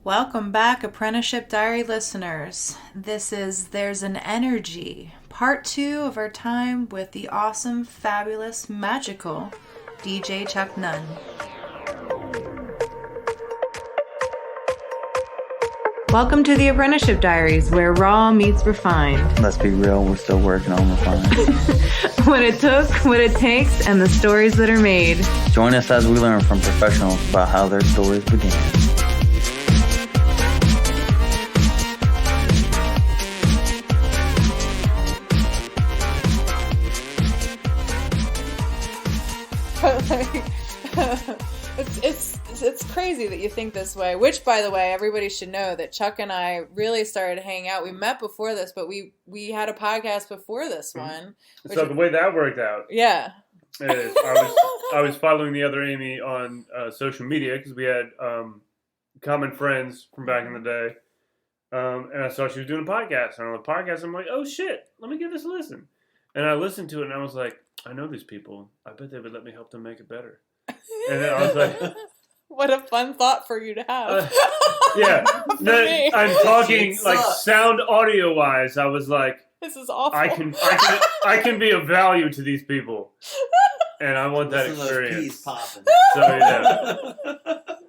Welcome back, Apprenticeship Diary listeners. This is There's an Energy, part 2 of our time with the awesome, fabulous, magical DJ Chuck Nunn. Welcome to the Apprenticeship Diaries, where raw meets refined. Let's be real, we're still working on refining. What it took, what it takes, and the stories that are made. Join us as we learn from professionals about how their stories began. It's crazy that you think this way, which, by the way, everybody should know that Chuck and I really started hanging out. We met before this, but we had a podcast before this one. So the way that worked out, yeah, is I was following the other Amy on social media because we had common friends from back in the day, and I saw she was doing a podcast. And on the podcast, I'm like, oh shit, let me give this a listen. And I listened to it, and I was like, I know these people. I bet they would let me help them make it better. And then I was like, what a fun thought for you to have. Yeah. No, I'm talking like sound audio wise. I was like, this is awful. I can be of value to these people. And I want that experience. So yeah.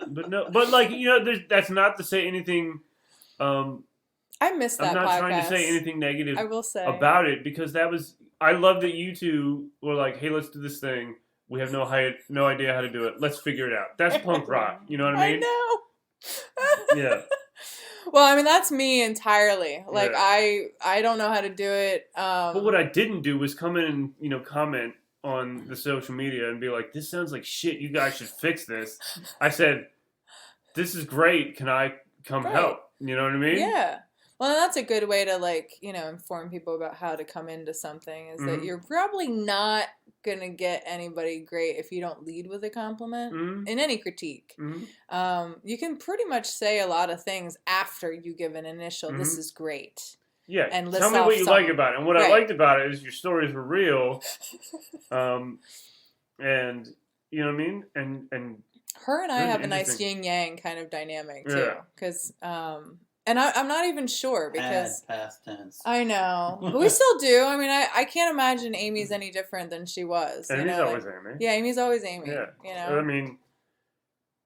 But like, you know, that's not to say anything I missed that podcast. I'm not trying to say anything negative I will say about it, because I love that you two were like, hey, let's do this thing. We have no idea how to do it. Let's figure it out. That's punk rock. You know what I mean? I know. Yeah. Well, I mean, that's me entirely. Like, yeah. I don't know how to do it. But what I didn't do was come in and, you know, comment on the social media and be like, this sounds like shit. You guys should fix this. I said, this is great. Can I come help? You know what I mean? Yeah. Well, and that's a good way to, like, you know, inform people about how to come into something, is that you're probably not going to get anybody great if you don't lead with a compliment in any critique. You can pretty much say a lot of things after you give an initial, this is great. Yeah, and tell me what you like about it. And what I liked about it is your stories were real. And, you know what I mean? And her and I have a nice yin-yang kind of dynamic, too. Because... and I'm not even sure, because... past tense. I know. But we still do. I mean, I can't imagine Amy's any different than she was. Amy's always Amy. Yeah, Amy's always Amy. Yeah. You know? I mean,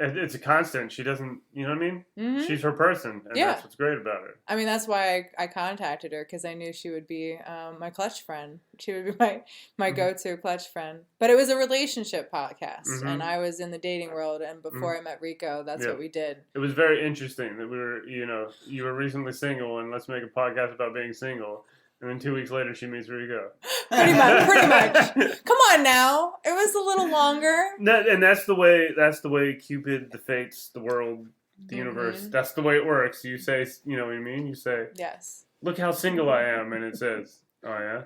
it's a constant. She doesn't... You know what I mean? She's her person. And that's what's great about her. I mean, that's why I contacted her, because I knew she would be my clutch friend. She would be my go-to clutch friend. But it was a relationship podcast, and I was in the dating world, and before I met Rico, that's what we did. It was very interesting that we were, you know, you were recently single, and let's make a podcast about being single. And then 2 weeks later, she meets Rico. Pretty much. Come on now. It was a little longer. And that's the way Cupid, the fates, the world, the universe, that's the way it works. You say, you know what I mean? You say, yes. Look how single I am. And it says, oh, yeah?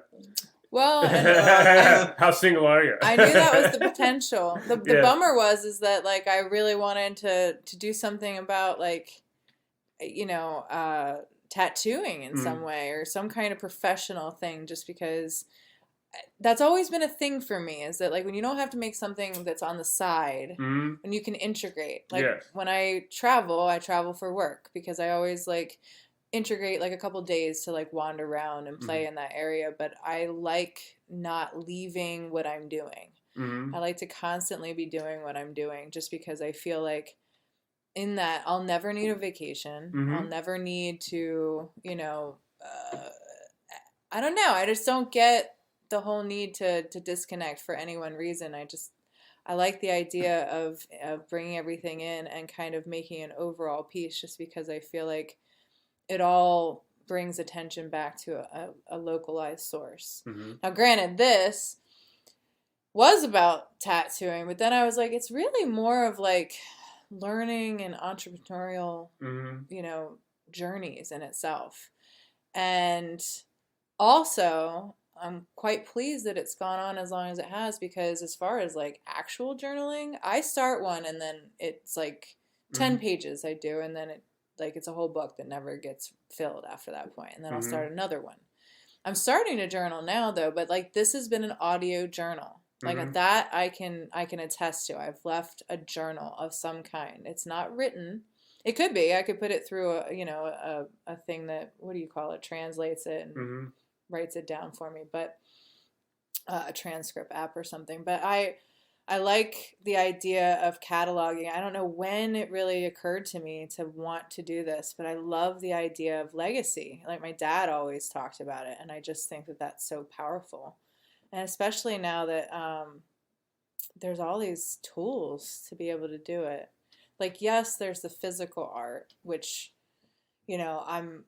Well, and, how single are you? I knew that was the potential. The bummer is that, like, I really wanted to do something about, like, you know, tattooing in some way, or some kind of professional thing, just because that's always been a thing for me, is that, like, when you don't have to make something that's on the side, and you can integrate. Like, when I travel for work, because I always, like, integrate, like, a couple days to, like, wander around and play in that area, but I like not leaving what I'm doing. I like to constantly be doing what I'm doing, just because I feel like in that I'll never need a vacation. I'll never need to, you know, I don't know. I just don't get the whole need to disconnect for any one reason. I like the idea of bringing everything in and kind of making an overall piece, just because I feel like it all brings attention back to a localized source. Now, granted, this was about tattooing, but then I was like, it's really more of, like, learning and entrepreneurial, you know, journeys in itself. And also, I'm quite pleased that it's gone on as long as it has, because as far as, like, actual journaling, I start one and then it's like 10 pages I do, and then it's a whole book that never gets filled after that point, and then I'll start another one. I'm starting to journal now, though, but, like, this has been an audio journal. Like, that I can attest to. I've left a journal of some kind. It's not written. It could be. I could put it through a thing that, what do you call it, translates it and writes it down for me, but a transcript app or something. But I like the idea of cataloging. I don't know when it really occurred to me to want to do this, but I love the idea of legacy. Like my dad always talked about it, and I just think that that's so powerful. And especially now that there's all these tools to be able to do it. Like, yes, there's the physical art, which, and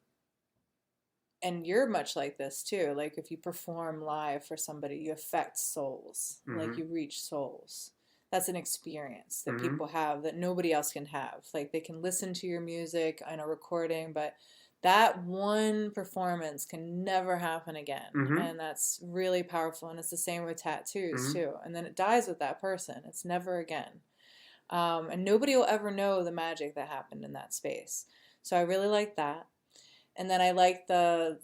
you're much like this too. Like if you perform live for somebody, you affect souls, like you reach souls. That's an experience that people have that nobody else can have. Like they can listen to your music on a recording, but that one performance can never happen again. And that's really powerful. And it's the same with tattoos too. And then it dies with that person. It's never again. And nobody will ever know the magic that happened in that space. So I really like that. And then I like the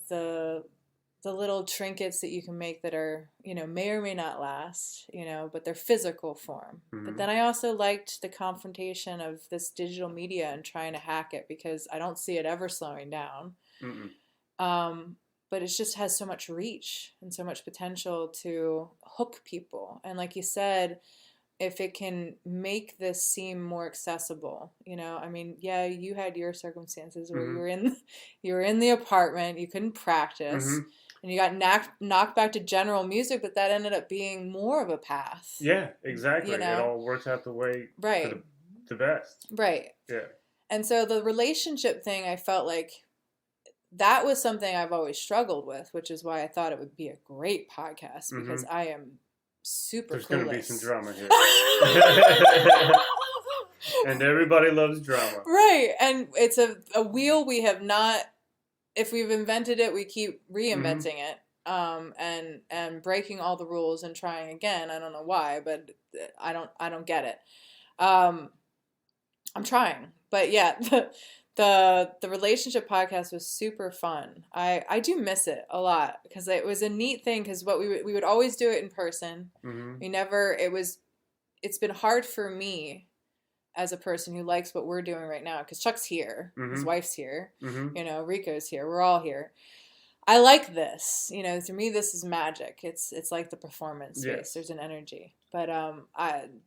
little trinkets that you can make that are, may or may not last, but they're physical form. But then I also liked the confrontation of this digital media and trying to hack it, because I don't see it ever slowing down. But it just has so much reach and so much potential to hook people. And like you said, if it can make this seem more accessible, I mean, yeah, you had your circumstances where you were in the apartment, you couldn't practice, and you got knocked back to general music, but that ended up being more of a path. Yeah, exactly. It all works out the way for the best. Right. Yeah. And so the relationship thing, I felt like that was something I've always struggled with, which is why I thought it would be a great podcast, because I am super There's clueless. going to be some drama here. And everybody loves drama. Right. And it's a wheel we have not, if we've invented it, we keep reinventing it. And breaking all the rules and trying again. I don't know why, but I don't get it. I'm trying. But yeah, the relationship podcast was super fun. I do miss it a lot, because it was a neat thing, because what we would always do it in person. It's been hard for me as a person who likes what we're doing right now, because Chuck's here, his wife's here, Rico's here, we're all here. I like this, to me this is magic. It's like the performance space. There's an energy. But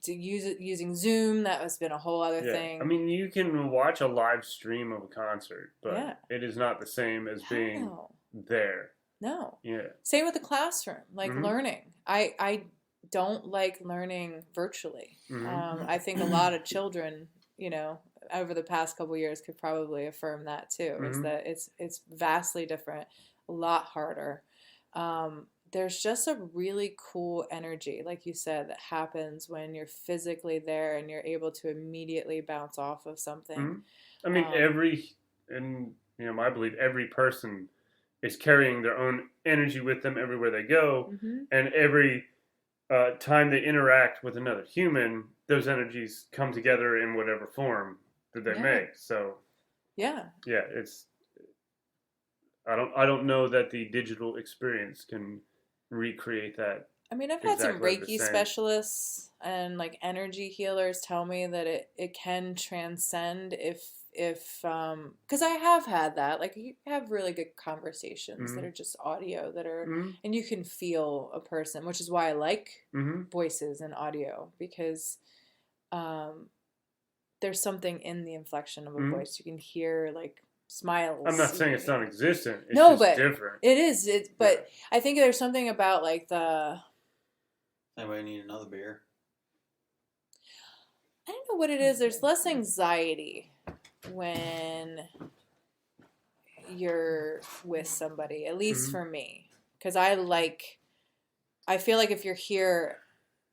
using Zoom, that has been a whole other thing. I mean, you can watch a live stream of a concert, but it is not the same as being there. No. Yeah. Same with the classroom, like learning. I don't like learning virtually. I think a lot of children, over the past couple of years could probably affirm that too, is that it's vastly different, a lot harder. There's just a really cool energy, like you said, that happens when you're physically there and you're able to immediately bounce off of something. I mean, I believe every person is carrying their own energy with them everywhere they go, and every time they interact with another human, those energies come together in whatever form that they make. So it's. I don't know that the digital experience can recreate that. I mean, I've had some Reiki specialists and like energy healers tell me that it can transcend if because I have had that. Like you have really good conversations that are just audio that are and you can feel a person, which is why I like voices and audio, because there's something in the inflection of a voice. You can hear like smiles. I'm not saying it's non-existent. It's no, just but different. It is. But I think there's something about like the. Anybody need another beer? I don't know what it is. There's less anxiety when you're with somebody, at least for me, because I feel like if you're here,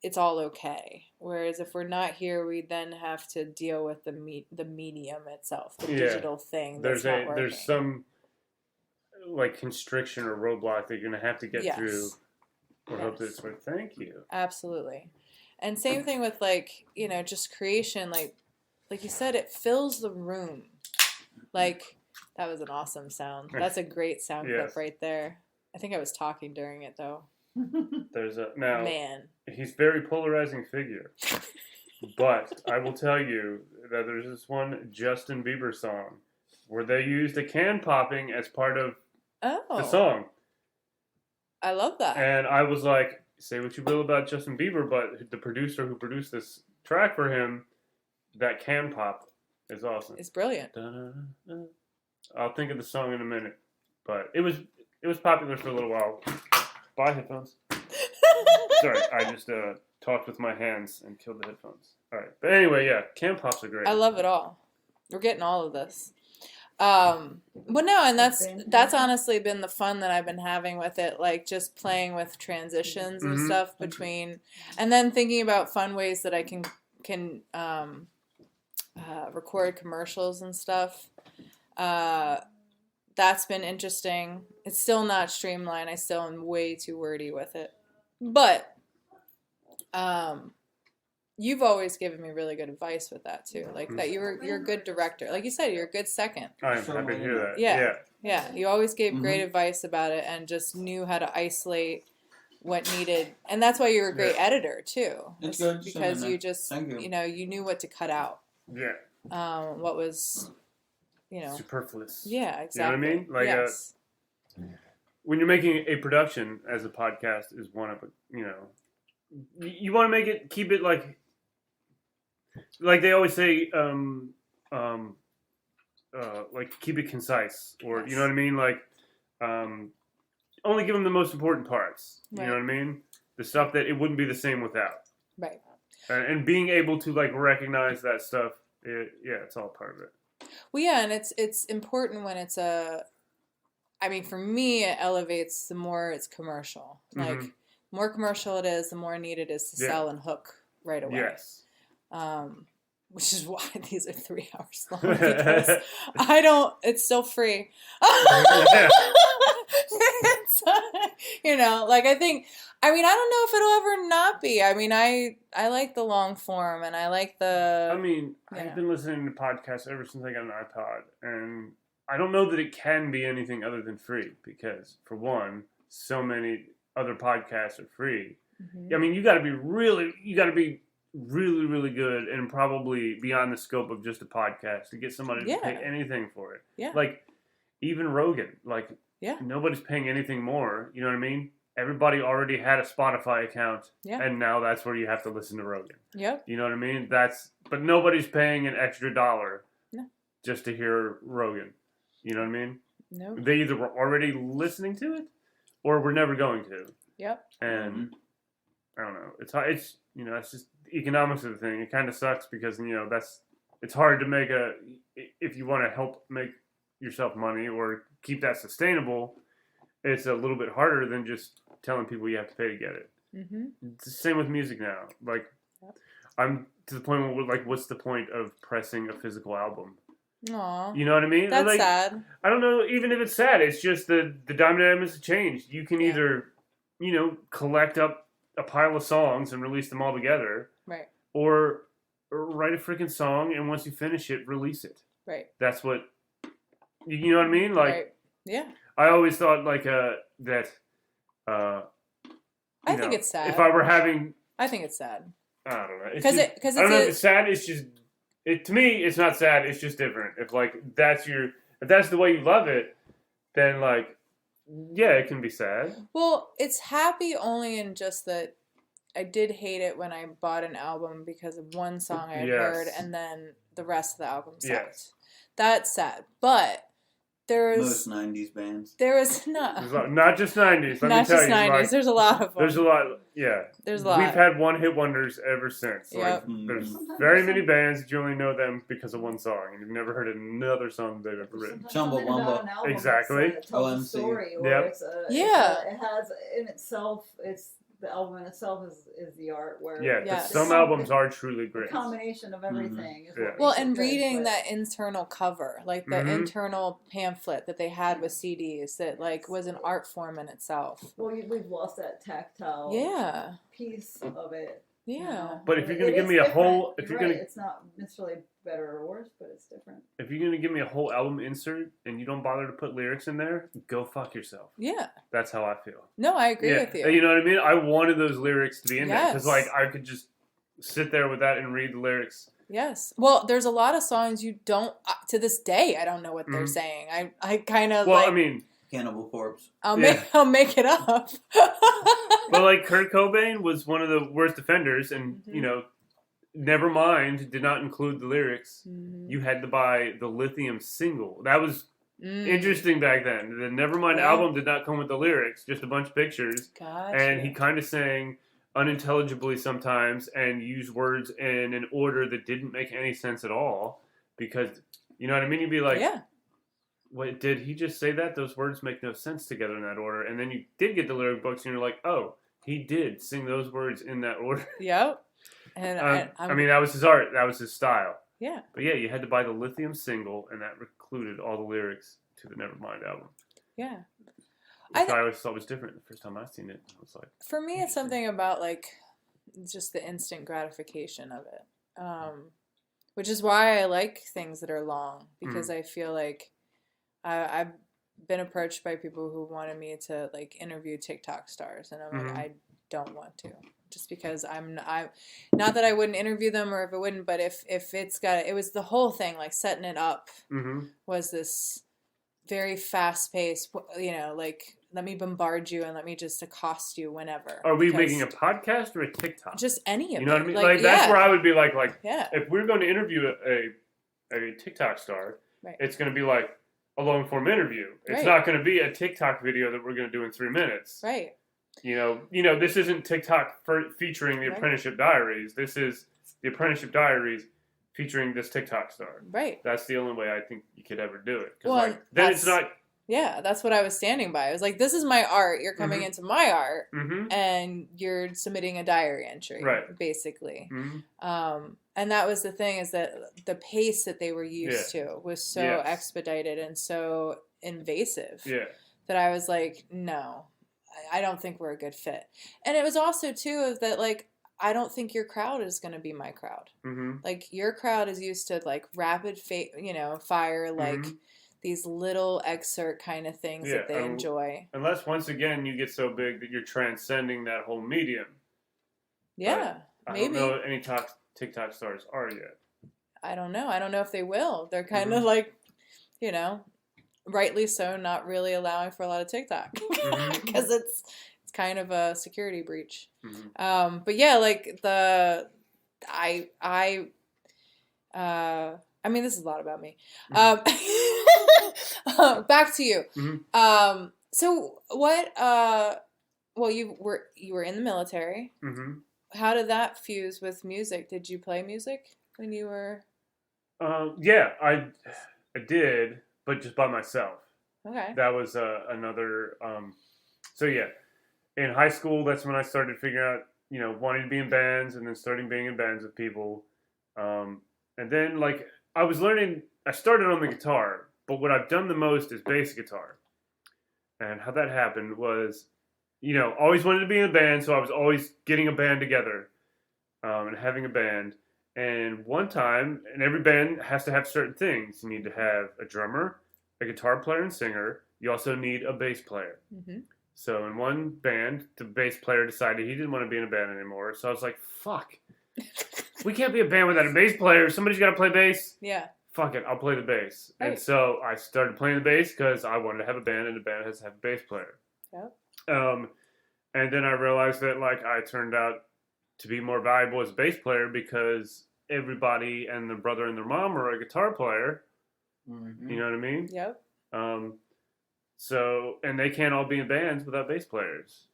it's all okay. Whereas if we're not here, we then have to deal with the medium itself, the digital thing. There's some like constriction or roadblock that you're gonna have to get through. Or hope that it's like, thank you. Absolutely. And same thing with like, just creation, like you said, it fills the room. Like that was an awesome sound. That's a great sound clip right there. I think I was talking during it though. There's man. He's very polarizing figure. But I will tell you that there's this one Justin Bieber song where they used a can popping as part of the song. I love that. And I was like, say what you will about Justin Bieber, but the producer who produced this track for him, that can pop is awesome. It's brilliant. I'll think of the song in a minute, but it was popular for a little while. Bye, headphones. Sorry, I just talked with my hands and killed the headphones. All right, but anyway, yeah, can pops are great. I love it all. We're getting all of this. But no, and that's honestly been the fun that I've been having with it, like just playing with transitions and stuff between, and then thinking about fun ways that I can record commercials and stuff. That's been interesting. It's still not streamlined. I still am way too wordy with it. But you've always given me really good advice with that too. Like that you're a good director. Like you said, you're a good second. I'm happy to hear that. Yeah. You always gave great advice about it and just knew how to isolate what needed. And that's why you're a great editor too. It's good. Because you just you knew what to cut out. Yeah. What was superfluous. Yeah, exactly. You know what I mean? Like yes. When you're making a production as a podcast is one of you want to keep it like they always say like keep it concise, or you know what I mean, like only give them the most important parts. You know what I mean, the stuff that it wouldn't be the same without. Right. And being able to like recognize that stuff, it's all part of it. Well, yeah, and it's important when it's for me, it elevates the more it's commercial. Like, the more commercial it is, the more need it is to sell and hook right away. Yes. Which is why these are 3 hours long, because it's still free. It's, I don't know if it'll ever not be. I like the long form, and I like the... I've been listening to podcasts ever since I got an iPod, and I don't know that it can be anything other than free, because, for one, so many other podcasts are free. You got to be really, really good, and probably beyond the scope of just a podcast to get somebody to pay anything for it. Yeah. Like, even Rogan, nobody's paying anything more, you know what I mean? Everybody already had a Spotify account, and now that's where you have to listen to Rogan. Yep. You know what I mean? But nobody's paying an extra $1 just to hear Rogan. You know what I mean? No. They either were already listening to it, or were never going to. Yep. And I don't know. It's hard. It's it's just the economics of the thing. It kind of sucks because it's hard to make if you want to help make yourself money or keep that sustainable. It's a little bit harder than just telling people you have to pay to get it. It's the same with music now. Like, I'm to the point where, like, what's the point of pressing a physical album? Aww. You know what I mean? That's sad. I don't know, even if it's sad, it's just the dynamics have changed. You can either, collect up a pile of songs and release them all together. Right. Or write a freaking song, and once you finish it, release it. Right. That's what, you know what I mean? Like, right. Yeah. I always thought, like, that, I think it's sad. If I were having... I think it's sad. I don't know. I don't know if it's sad. It's just... to me, it's not sad. It's just different. If, like, if that's the way you love it, then, like, yeah, it can be sad. Well, it's happy only in just that I did hate it when I bought an album because of one song I had heard, and then the rest of the album sucked. Yes. That's sad. But... Most 90s bands. There was not just 90s. Let me tell you. 90s. Like, there's a lot of them. There's a lot. Yeah. There's a lot. We've had one-hit wonders ever since. Yep. Like, there's very many bands that you only know them because of one song, and you've never heard another song they've ever written. Chumbawamba. Exactly. Tells a story, or yep. it has in itself. The album in itself is the art. Where some albums are truly great. A combination of everything. And reading that internal cover, like the internal pamphlet that they had with CDs, that like was an art form in itself. Well, we've lost that tactile piece of it. Yeah. But if you're going to give me a whole... It's not necessarily better or worse, but it's different. If you're going to give me a whole album insert and you don't bother to put lyrics in there, go fuck yourself. Yeah. That's how I feel. No, I agree with you. You know what I mean? I wanted those lyrics to be in there. Because, like, I could just... sit there with that and read the lyrics. Yes. Well, there's a lot of songs you don't, to this day, I don't know what they're saying. I kind of Well, I mean, Cannibal Corpse. I'll make it up. but like Kurt Cobain was one of the worst offenders, and you know, Nevermind did not include the lyrics. You had to buy the Lithium single. That was interesting back then. The Nevermind album did not come with the lyrics, just a bunch of pictures. Gotcha. And he kind of sang unintelligibly sometimes and used words in an order that didn't make any sense at all. Because, you know what I mean? You'd be like, wait, did he just say that? Those words make no sense together in that order. And then you did get the lyric books and you're like, oh, he did sing those words in that order. Yep. And I mean, that was his art. That was his style. Yeah. But yeah, you had to buy the Lithium single, and that included all the lyrics to the Nevermind album. Yeah. Which I always thought was different the first time I seen it. I was like, for me, it's something about like just the instant gratification of it, which is why I like things that are long, because I feel like I've been approached by people who wanted me to like interview TikTok stars, and I'm like, I don't want to. Just because I'm not that I wouldn't interview them or if it wouldn't, but if it's got, it was the whole thing, like setting it up was this very fast paced, you know, like let me bombard you and let me just accost you whenever. Are we making a podcast or a TikTok? Just any of it. You know what I mean? Like that's where I would be like if we're going to interview a TikTok star, it's going to be like a long form interview. It's not going to be a TikTok video that we're going to do in 3 minutes. Right. You know, this isn't TikTok featuring the Apprenticeship Diaries. This is the Apprenticeship Diaries featuring this TikTok star. Right. That's the only way I think you could ever do it. Well, like, then it's not. Yeah, that's what I was standing by. I was like, this is my art. You're coming into my art, and you're submitting a diary entry, basically. And that was the thing, is that the pace that they were used to was so expedited and so invasive that I was like, no. I don't think we're a good fit. And it was also, too, of that, like, I don't think your crowd is going to be my crowd. Like, your crowd is used to, like, rapid fire, like, these little excerpt kind of things that they enjoy. Unless, once again, you get so big that you're transcending that whole medium. Yeah, but maybe. I don't know any TikTok stars are yet. I don't know. I don't know if they will. They're kind of like, you know... rightly so, not really allowing for a lot of TikTok because it's kind of a security breach. But yeah, like I mean, this is a lot about me. Back to you. So what? Well, you were in the military. How did that fuse with music? Did you play music when you were? Yeah, I did. But just by myself. Okay. That was another. So yeah, in high school, that's when I started figuring out, you know, wanting to be in bands, and then starting being in bands with people. And then like I was learning. I started on the guitar, but what I've done the most is bass guitar. And how that happened was, you know, always wanted to be in a band, so I was always getting a band together, and having a band. And one time, and every band has to have certain things. You need to have a drummer, a guitar player and singer. You also need a bass player. So in one band, the bass player decided he didn't want to be in a band anymore. So I was like, fuck. We can't be a band without a bass player. Somebody's got to play bass. Yeah. Fuck it, I'll play the bass. Right. And so I started playing the bass because I wanted to have a band, and the band has to have a bass player. Yep. And then I realized that like I turned out to be more valuable as a bass player because everybody and their brother and their mom are a guitar player. You know what I mean? Yep. So, and they can't all be in bands without bass players.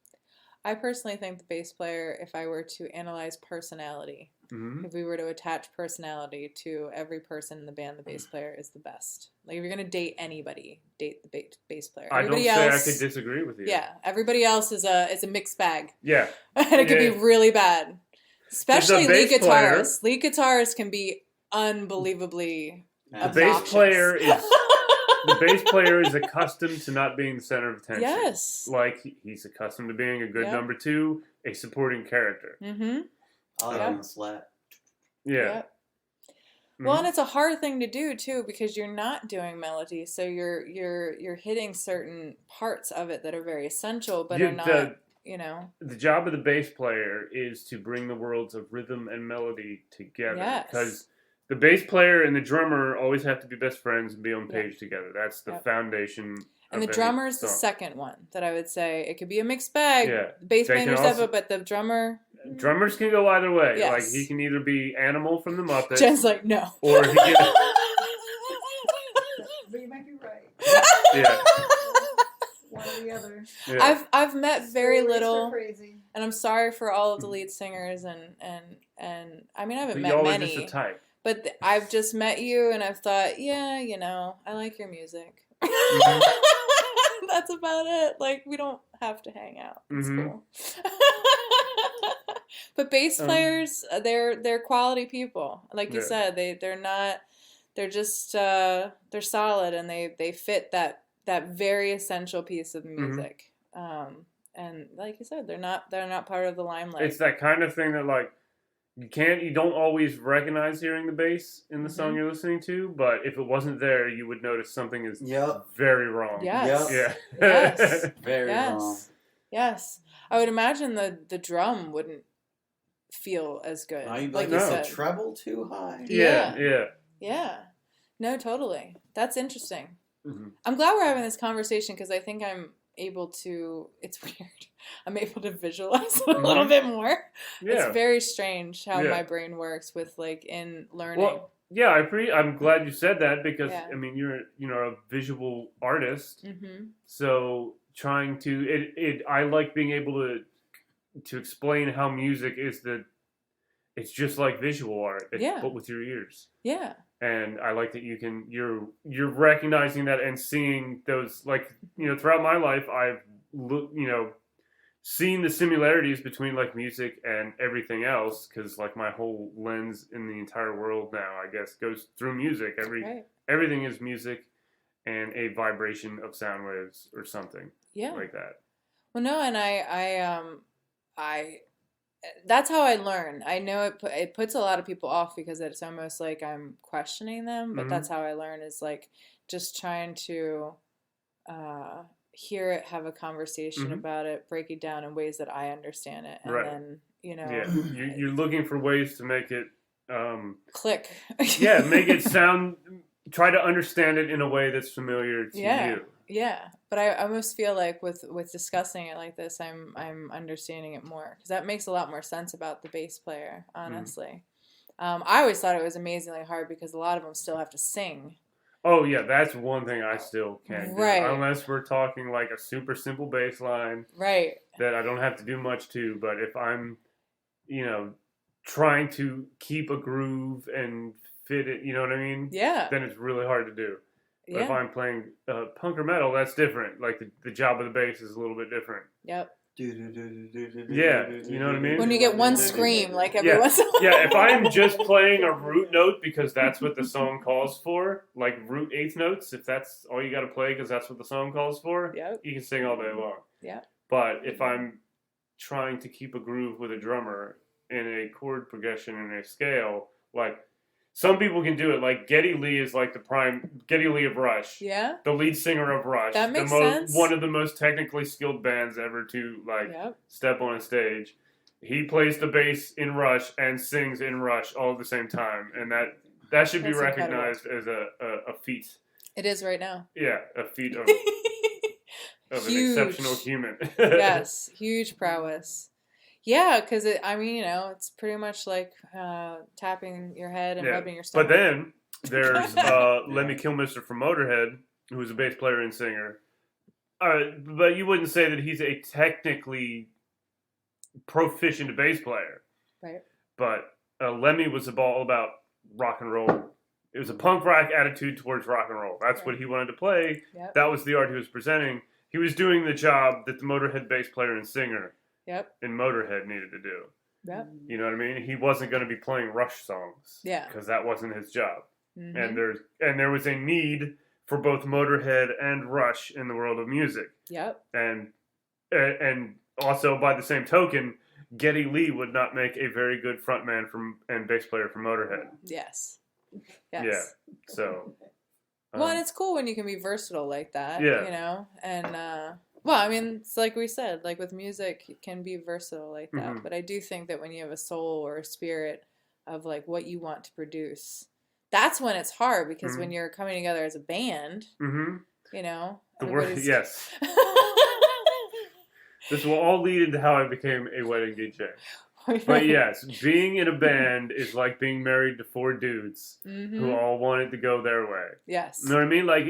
I personally think the bass player, if I were to analyze personality, if we were to attach personality to every person in the band, the bass player is the best. Like, if you're going to date anybody, date the bass player. Everybody I could disagree with you. Yeah. Everybody else is a mixed bag. Yeah. And it could be really bad. Especially lead guitarists. Lead guitarists can be unbelievably obnoxious. The bass player is accustomed to not being the center of attention. Yes. Like, he's accustomed to being a good number two, a supporting character. On the slap. Yeah. Well, and it's a hard thing to do too, because you're not doing melody, so you're hitting certain parts of it that are very essential, but are not. you know. The job of the bass player is to bring the worlds of rhythm and melody together. Yes. Because the bass player and the drummer always have to be best friends and be on page together. That's the foundation. And the of any drummer is the song. second one that I would say. It could be a mixed bag. Yeah. The bass They can player also- stuff, but the drummer. Drummers can go either way. Yes. Like, he can either be Animal from the Muppets. Jen's like, no. Or he can... But you might be right. yeah. One or the other. Yeah. I've met very Stories are little, Crazy. and I'm sorry for all of the lead singers, and I mean, I haven't But met y'all many. are just a type. But I've just met you, and I've thought, yeah, you know, I like your music. Mhm. That's about it. Like, we don't have to hang out. It's Mhm. cool. But bass players, they're quality people. Like you said, they're just they're solid, and they fit that very essential piece of music. And like you said, they're not part of the limelight. It's that kind of thing that, like, you don't always recognize hearing the bass in the song you're listening to, but if it wasn't there, you would notice something is very wrong. Yes. Yeah. Yes. Very wrong. Yes. Yes. I would imagine the drum wouldn't feel as good. Like you no. said. Treble too high. Yeah. Yeah. No, totally. That's interesting. Mhm. I'm glad we're having this conversation because I think I'm able to, it's weird, I'm able to visualize it a little bit more. Yeah. It's very strange how Yeah. my brain works with, like, in learning. Well, yeah, I'm glad you said that because, Yeah. I mean, you're a visual artist. Mm-hmm. So trying to, I like being able to explain how music is it's just like visual art, but with your ears. Yeah. And I like that you're recognizing that and seeing those, like, throughout my life, I've seen the similarities between, like, music and everything else, because, like, my whole lens in the entire world now, I guess, goes through music. Everything is music and a vibration of sound waves or something like that. Well, no, and I that's how I learn. I know it puts a lot of people off because it's almost like I'm questioning them, but that's how I learn, is like just trying to hear it, have a conversation about it, break it down in ways that I understand it, and then you're looking for ways to make it click. Make it sound. Try to understand it in a way that's familiar to you. Yeah, but I almost feel like with discussing it like this, I'm understanding it more, because that makes a lot more sense about the bass player, honestly. I always thought it was amazingly hard because a lot of them still have to sing. Oh yeah, that's one thing I still can't do. Right. Unless we're talking like a super simple bass line. Right. That I don't have to do much to, but if I'm, trying to keep a groove and fit it, you know what I mean? Yeah. Then it's really hard to do. But Yeah. if I'm playing punk or metal, that's different. Like the job of the bass is a little bit different. Yep. Yeah, you know what I mean? When you get one scream, like every once in a while. Yeah, if I'm just playing a root note because that's what the song calls for, like root eighth notes, if that's all you got to play because that's what the song calls for, you can sing all day long. Yeah. But if I'm trying to keep a groove with a drummer in a chord progression and a scale, like, some people can do it. Like, Geddy Lee is like Geddy Lee of Rush. Yeah. The lead singer of Rush. That makes sense. One of the most technically skilled bands ever to, like, step on a stage. He plays the bass in Rush and sings in Rush all at the same time. And that should be recognized as a feat. It is right now. Yeah, a feat of an exceptional human. Yes, huge prowess. Yeah, because it's pretty much like tapping your head and rubbing your stomach. But then there's Lemmy Kilmister from Motorhead, who's a bass player and singer. But you wouldn't say that he's a technically proficient bass player. Right. But Lemmy was all about rock and roll. It was a punk rock attitude towards rock and roll. That's what he wanted to play. Yep. That was the art he was presenting. He was doing the job that the Motorhead bass player and singer in Motorhead needed to do. Yep. You know what I mean? He wasn't going to be playing Rush songs. Yeah. Because that wasn't his job. Mm-hmm. And there was a need for both Motorhead and Rush in the world of music. Yep. And also, by the same token, Geddy Lee would not make a very good frontman and bass player for Motorhead. Yes. Yeah. So. Well, and it's cool when you can be versatile like that. Yeah. You know, and Well, I mean, it's like we said, like with music, it can be versatile like that. Mhm. But I do think that when you have a soul or a spirit of like what you want to produce, that's when it's hard because when you're coming together as a band, you know, The word, everybody's- yes. This will all lead into how I became a wedding DJ. But yes, being in a band is like being married to 4 dudes who all wanted to go their way. Yes. You know what I mean? Like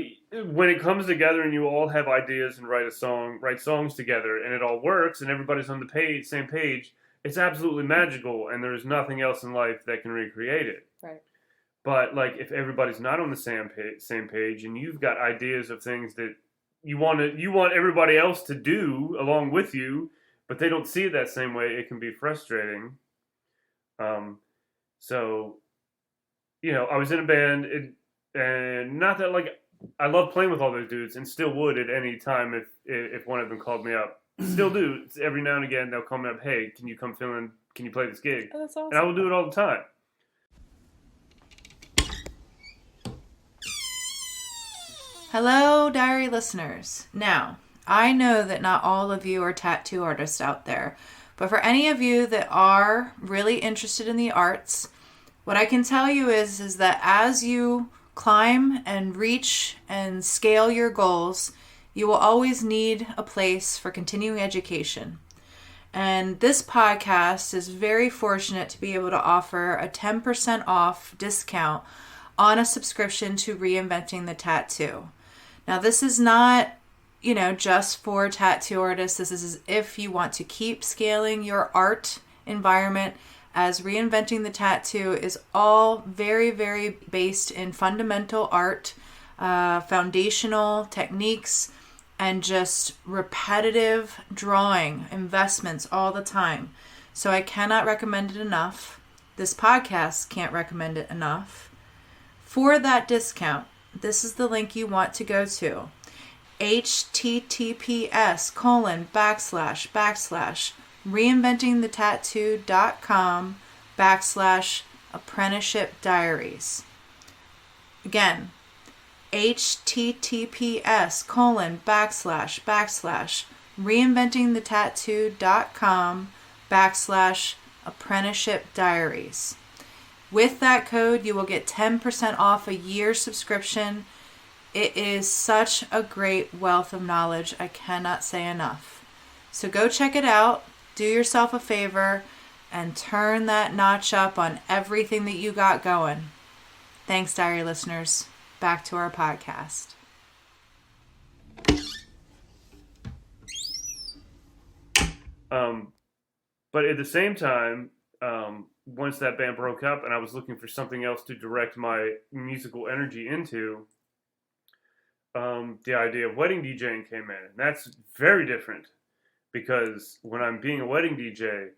when it comes together and you all have ideas and write songs together, and it all works, and everybody's on the same page, it's absolutely magical, and there's nothing else in life that can recreate it. Right. But like if everybody's not on the same page, and you've got ideas of things that you want everybody else to do along with you, but they don't see it that same way, it can be frustrating. So, you know, I was in a band, and not that like I love playing with all those dudes, and still would at any time if one of them called me up. Still do. Every now and again they'll call me up. Hey, can you come fill in? Can you play this gig? Oh, that's awesome. And I will do it all the time. Hello, diary listeners. Now, I know that not all of you are tattoo artists out there, but for any of you that are really interested in the arts, what I can tell you is that as you climb and reach and scale your goals, you will always need a place for continuing education. And this podcast is very fortunate to be able to offer a 10% off discount on a subscription to Reinventing the Tattoo. Now, this is not, you know, just for tattoo artists. This is if you want to keep scaling your art environment, as Reinventing the Tattoo is all very, very based in fundamental art, foundational techniques, and just repetitive drawing investments all the time. So I cannot recommend it enough. This podcast can't recommend it enough. For that discount, this is the link you want to go to. https://reinventingthetattoo.com/apprenticeship diaries. Again, https://reinventingthetattoo.com/apprenticeship diaries. With that code, you will get 10% off a year subscription. It is such a great wealth of knowledge. I cannot say enough. So go check it out. Do yourself a favor and turn that notch up on everything that you got going. Thanks, diary listeners. Back to our podcast. But at the same time, once that band broke up and I was looking for something else to direct my musical energy into, the idea of wedding DJing came in. And that's very different because when I'm being a wedding DJ,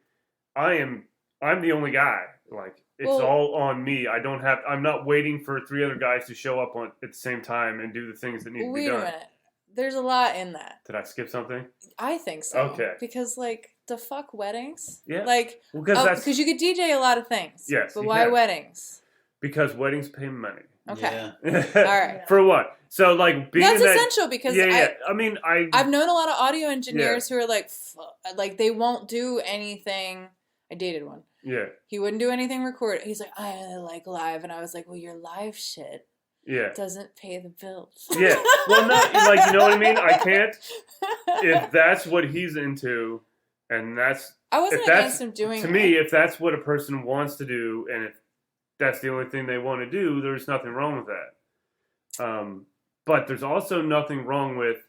I'm the only guy. Like, it's all on me. I'm not waiting for 3 other guys to show up at the same time and do the things that need to be done. Wait a minute. There's a lot in that. Did I skip something? I think so. Okay. Because, like, the fuck weddings? Yeah. Like, because you could DJ a lot of things. Yes. But why weddings? Because weddings pay money. Okay. Yeah. All right. For what? So, like, being That's in that, essential because I've known a lot of audio engineers who are like they won't do anything. I dated one. Yeah. He wouldn't do anything recorded. He's like, I like live, and I was like, well, your live shit doesn't pay the bills. Yeah. Well, not like, you know what I mean. I can't. If that's what he's into, and that's I wasn't against him doing. To me, if that's what a person wants to do, and if that's the only thing they want to do, there's nothing wrong with that. But there's also nothing wrong with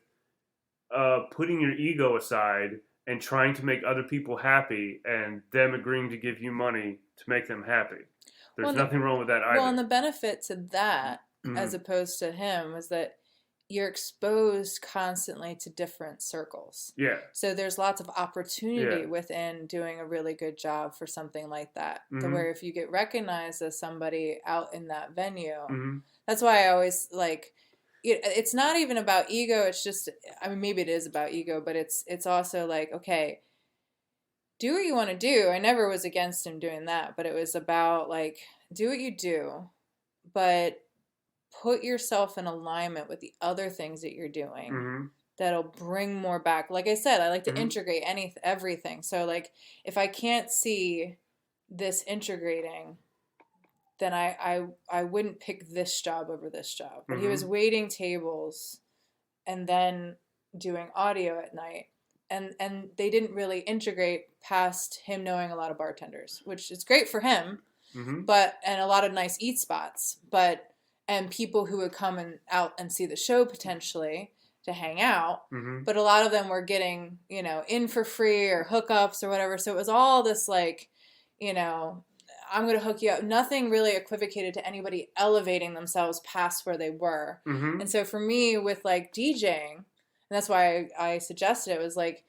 putting your ego aside and trying to make other people happy and them agreeing to give you money to make them happy. There's nothing wrong with that either. Well, and the benefit to that, as opposed to him, is that you're exposed constantly to different circles. Yeah. So there's lots of opportunity within doing a really good job for something like that. To where if you get recognized as somebody out in that venue, that's why I always like, it's not even about ego. It's just, I mean, maybe it is about ego, but it's also like, okay, do what you want to do. I never was against him doing that, but it was about like, do what you do, but put yourself in alignment with the other things that you're doing that'll bring more back. Like I said, I like to integrate everything. So like if I can't see this integrating, then I wouldn't pick this job over this job. But he was waiting tables and then doing audio at night. And they didn't really integrate past him knowing a lot of bartenders, which is great for him, but and a lot of nice eat spots, and people who would come out and see the show potentially to hang out, but a lot of them were getting, you know, in for free or hookups or whatever. So it was all this like, you know, I'm going to hook you up. Nothing really equivocated to anybody elevating themselves past where they were. And so for me with like DJing, and that's why I suggested it, was like,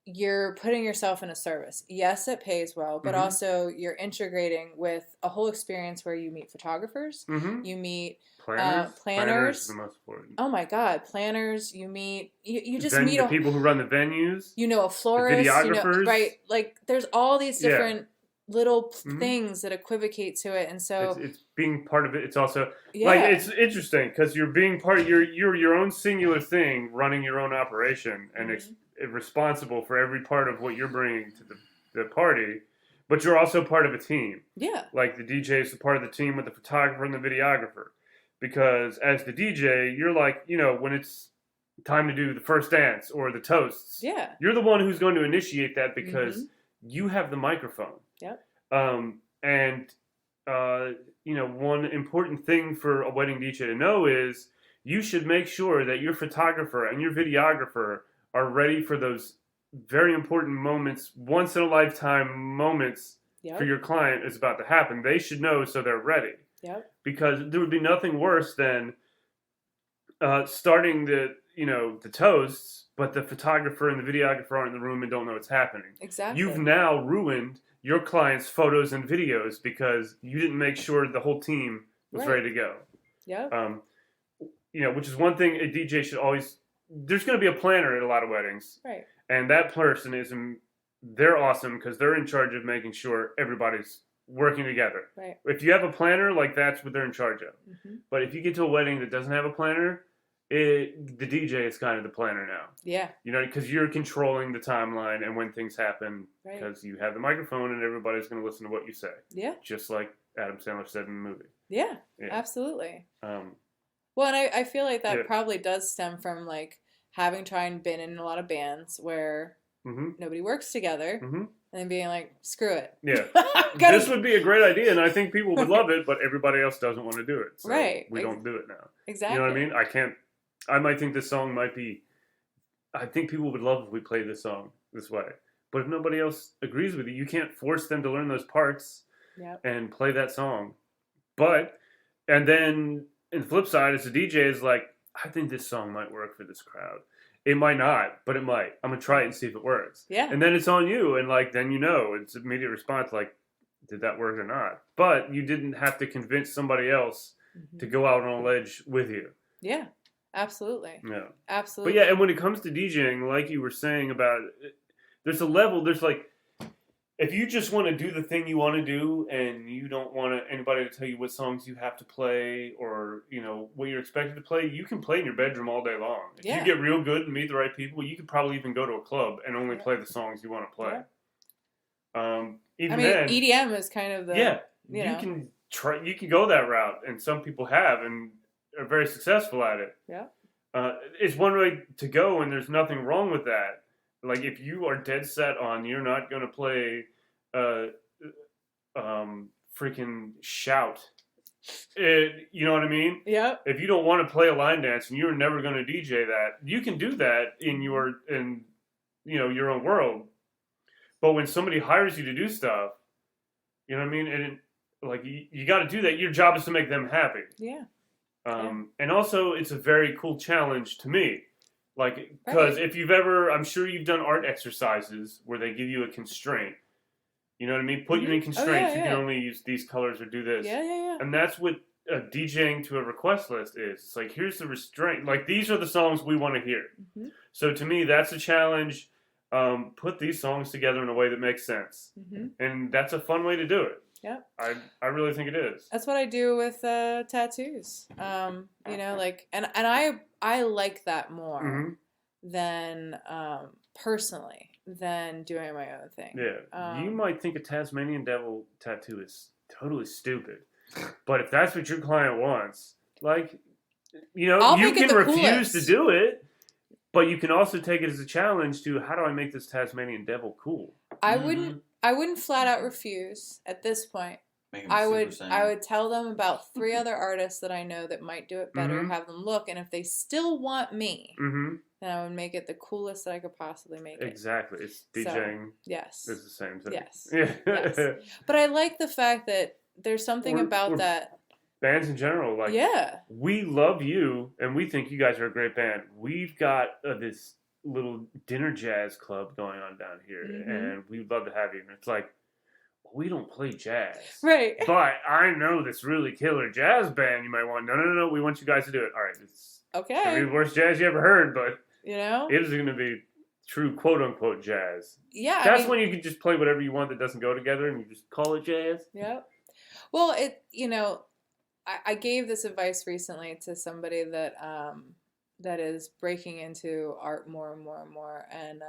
you're putting yourself in a service. Yes, it pays well, but also you're integrating with a whole experience where you meet photographers, you meet planners. Planners is the most important. Oh my God, planners. You meet, you just then meet the people who run the venues. You know, a florist. The videographers. You know, right? Like there's all these different little things that equivocate to it, and so it's being part of it. It's also like it's interesting because you're being part of you're your own singular thing, running your own operation, and responsible for every part of what you're bringing to the party. But you're also part of a team. Yeah, like the DJ is a part of the team with the photographer and the videographer, because as the DJ, you're like, you know, when it's time to do the first dance or the toasts, you're the one who's going to initiate that because you have the microphone. Yep. You know, one important thing for a wedding DJ to know is you should make sure that your photographer and your videographer are ready for those very important moments, once in a lifetime moments for your client is about to happen. They should know so they're ready. Yep. Because there would be nothing worse than starting the toasts, but the photographer and the videographer aren't in the room and don't know what's happening. Exactly. You've now ruined your client's photos and videos because you didn't make sure the whole team was ready to go. Yeah. You know, which is one thing a DJ should always. There's going to be a planner at a lot of weddings, right? And that person they're awesome because they're in charge of making sure everybody's working together. Right. If you have a planner, like that's what they're in charge of. But if you get to a wedding that doesn't have a planner, the DJ is kind of the planner now. Yeah. You know, because you're controlling the timeline and when things happen because you have the microphone and everybody's going to listen to what you say. Yeah. Just like Adam Sandler said in the movie. Yeah. Absolutely. Well, and I feel like that probably does stem from like having tried and been in a lot of bands where nobody works together and then being like, screw it. Yeah. This would be a great idea and I think people would love it, but everybody else doesn't want to do it. So we don't do it now. Exactly. You know what I mean? I might think this song might be, I think people would love if we played this song this way. But if nobody else agrees with you can't force them to learn those parts and play that song. And then, and the flip side is the DJ is like, I think this song might work for this crowd. It might not, but it might. I'm going to try it and see if it works. Yeah. And then it's on you. And like, then you know, it's immediate response like, did that work or not? But you didn't have to convince somebody else to go out on a ledge with you. Yeah, absolutely. Yeah. Absolutely. But yeah, and when it comes to DJing, like you were saying about, there's a level, there's like, if you just want to do the thing you want to do and you don't want anybody to tell you what songs you have to play or, you know, what you're expected to play, you can play in your bedroom all day long. If you get real good and meet the right people, you could probably even go to a club and only play the songs you want to play. Then, EDM is kind of the, you can try, you can go that route and some people have and are very successful at it. Yeah. It's one way to go and there's nothing wrong with that. Like, if you are dead set on you're not going to play freaking shout, you know what I mean? Yeah. If you don't want to play a line dance and you're never going to DJ that, you can do that in your own world. But when somebody hires you to do stuff, you know what I mean? And like, you got to do that. Your job is to make them happy. Yeah. And also, it's a very cool challenge to me. Like, because if you've ever, I'm sure you've done art exercises where they give you a constraint. You know what I mean? Put you in constraints. You can only use these colors or do this. Yeah. And that's what DJing to a request list is. It's like, here's the restraint. Like, these are the songs we want to hear. So to me, that's a challenge. Put these songs together in a way that makes sense. And that's a fun way to do it. Yeah. I really think it is. That's what I do with tattoos. You know, like, and I like that more than personally than doing my own thing. Yeah. You might think a Tasmanian devil tattoo is totally stupid. But if that's what your client wants, like, you know, I'll you make it can the refuse coolest. to do it, but you can also take it as a challenge to, how do I make this Tasmanian devil cool? I wouldn't flat out refuse at this point. Make 'em I Super would Saiyan. tell them about 3 other artists that I know that might do it better, Mhm. have them look, and if they still want me, Mm-hmm. then I would make it the coolest that I could possibly make it. Exactly. It's So, DJing. yes. It's the same thing. Yes. Yeah. Yes. But I like the fact that there's something about that. Bands in general, like, Yeah. we love you, and we think you guys are a great band. We've got this little dinner jazz club going on down here, Mhm. and we'd love to have you. And it's like, well, we don't play jazz. Right. But I know this really killer jazz band you might want. No. We want you guys to do it. All right. It's gonna be Okay. the worst jazz you ever heard, but You know? it is going to be true quote-unquote jazz. Yeah. That's when you can just play whatever you want that doesn't go together, and you just call it jazz. Yep. Well, I gave this advice recently to somebody that that is breaking into art more and more and more, and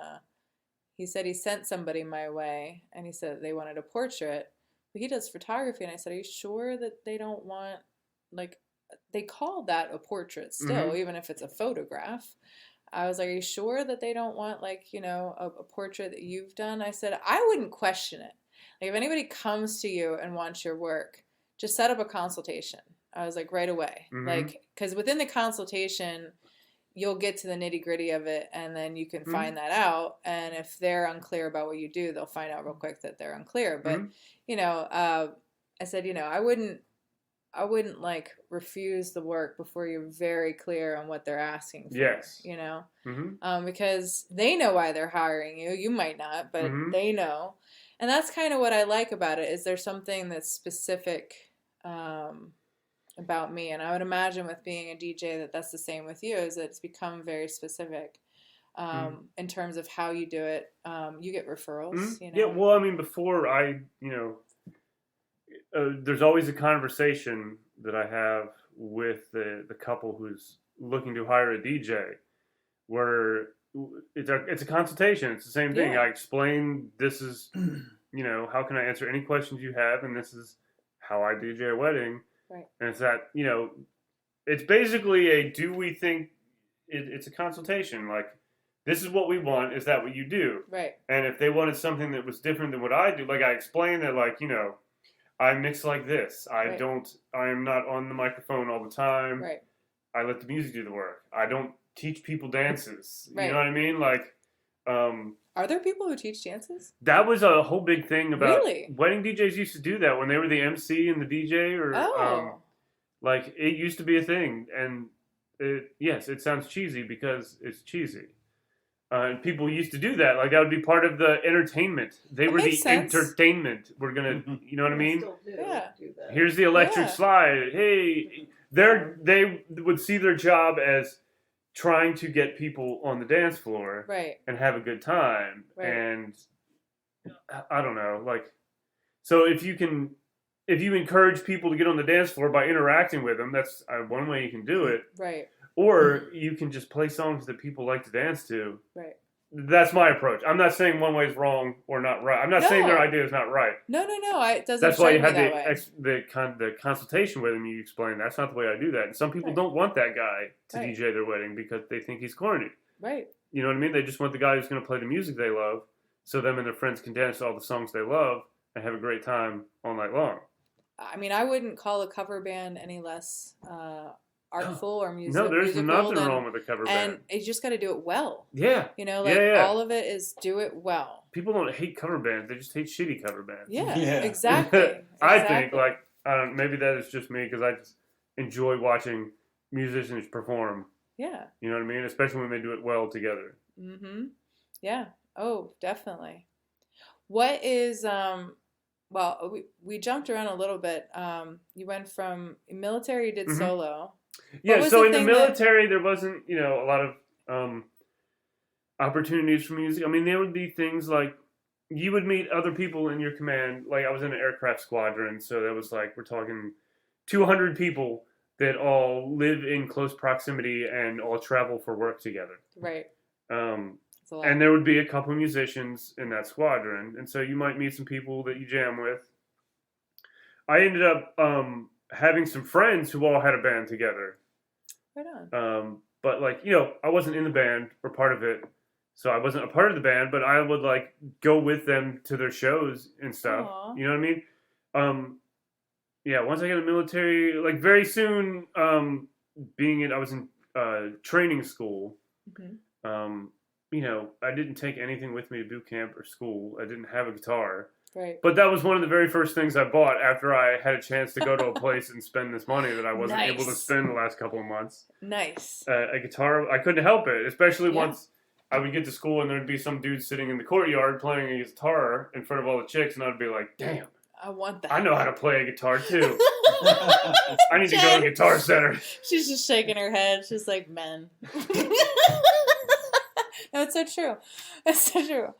he said he sent somebody my way, and he said they wanted a portrait, but he does photography, and I said, are you sure that they don't want, like, they call that a portrait still, Mhm. even if it's a photograph. I was like, are you sure that they don't want, like, a portrait that you've done? I said, I wouldn't question it. Like, if anybody comes to you and wants your work, just set up a consultation. I was like, right away. Mhm. Like, because within the consultation, you'll get to the nitty gritty of it, and then you can find that out. And if they're unclear about what you do, they'll find out real quick that they're unclear. But, I said, I wouldn't like refuse the work before you're very clear on what they're asking for. Yes. Mm-hmm. Because they know why they're hiring you. You might not, but Mhm. they know. And that's kind of what I like about it, is there's something that's specific about me. And I would imagine with being a DJ that's the same with you, is that it's become very specific in terms of how you do it. You get referrals, Yeah, well, I mean, before there's always a conversation that I have with the couple who's looking to hire a DJ, where it's a consultation. It's the same thing. Yeah. I explain, this is, how can I answer any questions you have, and this is how I DJ a wedding. Right. And it's that, it's basically do we think, it's a consultation. Like, this is what we want. Is that what you do? Right. And if they wanted something that was different than what I do, like I explained that, like, I mix like this. I am not on the microphone all the time. Right. I let the music do the work. I don't teach people dances. Right. You know what I mean? Like, are there people who teach dances? that was a whole big thing about Really? wedding DJs used to do that when they were the MC and the DJ, or like, it used to be a thing. And yes, it sounds cheesy because it's cheesy. And people used to do that. Like, that would be part of the entertainment. They were the makes sense. entertainment. We're going to, you know what I mean? Still do Yeah. do that. Here's the electric Yeah. slide. Hey, they would see their job as trying to get people on the dance floor Right. and have a good time. Right. And I don't know, like, so if you encourage people to get on the dance floor by interacting with them, that's one way you can do it. Right. Or you can just play songs that people like to dance to. Right. That's my approach. I'm not saying one way is wrong or not right. I'm not saying their idea is not right. No. It doesn't. That's why you strike have me that way. the consultation with him. You explain that's not the way I do that. And some people don't want that guy to Right. DJ their wedding because they think he's corny. Right. You know what I mean? They just want the guy who's going to play the music they love, so them and their friends can dance to all the songs they love and have a great time all night long. I mean, I wouldn't call a cover band any less artful or No, there's nothing wrong with a cover band. And you just got to do it well. Yeah. All of it is do it well. People don't hate cover bands; they just hate shitty cover bands. Yeah, Yeah. exactly. I think, like, I don't. Maybe that is just me because I just enjoy watching musicians perform. Yeah. You know what I mean? Especially when they do it well together. Mm-hmm. Yeah. Oh, definitely. What is well, we jumped around a little bit. You went from military, you did solo. Yeah, was so the in the thing military, there wasn't, a lot of opportunities for music. I mean, there would be things like you would meet other people in your command. Like, I was in an aircraft squadron, so that was like, we're talking 200 people that all live in close proximity and all travel for work together. Right. It's a lot. And there would be a couple musicians in that squadron, and so you might meet some people that you jam with. I ended up having some friends who all had a band together. Right on. But like, you know, I wasn't in the band or part of it, so I wasn't a part of the band. But I would like go with them to their shows and stuff. Aw. You know what I mean? Yeah. Once I got in the military, like very soon, I was in training school. Mm-hmm. You know, I didn't take anything with me to boot camp or school. I didn't have a guitar. Right. But that was one of the very first things I bought after I had a chance to go to a place and spend this money that I wasn't able to spend the last couple of months. Nice. A guitar, I couldn't help it, especially Yeah. once I would get to school and there'd be some dude sitting in the courtyard playing a guitar in front of all the chicks, and I'd be like, damn, I want that. I know how to play a guitar too. I need to go to Guitar Center. She's just shaking her head. She's like, men. No, it's so true. It's so true.